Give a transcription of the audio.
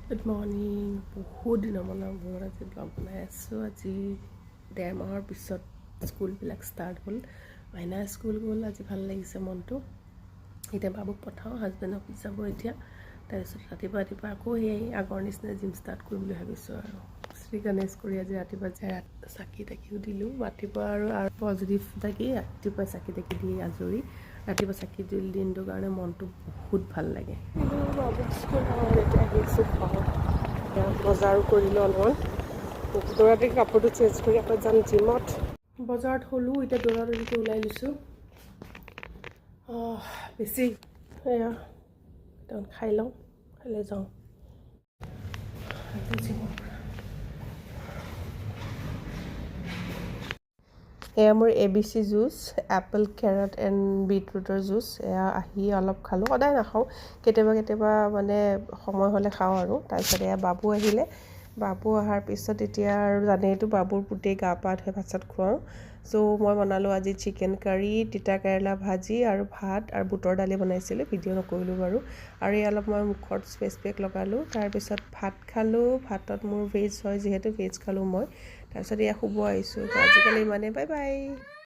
Good morning. বহুত দিনৰ মূৰত আজি ব্লগ বনাই আছোঁ। আজি 1.5 মাহৰ পিছত স্কুলবিলাক ষ্টাৰ্ট হ'ল। মাইনা স্কুল গ'ল, আজি ভাল লাগিছে মনটো। এতিয়া বাবুক পঠাওঁ, হাজবেণ্ড অফিচ যাব এতিয়া। তাৰপিছত ৰাতিপুৱা আকৌ সেই আগৰ নিচিনা জিম ষ্টাৰ্ট কৰিম বুলি ভাবিছোঁ আৰু শ্ৰী গণেশ কৰি আজি ৰাতিপুৱা যাই চাকি তাকিও দিলোঁ। ৰাতিপুৱা আৰু পজিটিভ থাকি ৰাতিপুৱা চাকি তাকি দি আজৰি। ৰাতিপুৱা চাকি দিল দিনটোৰ কাৰণে মনটো বহুত ভাল লাগে। বাবুক স্কুল এতিয়া আহি আছোঁ ঘৰত। বজাৰো কৰিলোঁ অলপমান। দৌৰাদৌৰি কাপোৰটো চেঞ্জ কৰি আকৌ যাম জিমত। বজাৰত হ'লোঁ, এতিয়া দৌৰাদৌৰিকৈ ওলাই লৈছোঁ। বেছি এয়া একদম খাই লওঁ, খাই যাওঁ জিমৰ পৰা। এয়া মোৰ ABC juice, apple carrot and বিটৰুটৰ জুচ। এয়া আহি অলপ খালোঁ, সদায় নাখাওঁ, কেতিয়াবা মানে সময় হ'লে খাওঁ আৰু। তাৰপিছত এয়া বাবু আহিলে, বাবু অহাৰ পিছত এতিয়া আৰু জানেইতো বাবুৰ গোটেই গা পা ধুই ভাত চাত খুৱাওঁ। চ' মই বনালোঁ আজি চিকেন কাৰী, তিতা কেৰেলা ভাজি আৰু ভাত আৰু বুটৰ দালি বনাইছিলোঁ, ভিডিঅ' নকৰিলোঁ বাৰু। আৰু এই অলপ মই মুখত ফেচ পেক লগালোঁ। তাৰপিছত ভাত খালোঁ, ভাতত মোৰ ভেজ হয় যিহেতু ভেজ খালোঁ মই। তাৰপিছত এয়া শুব আহিছোঁ। আজিকালি ইমানে, বাই বাই।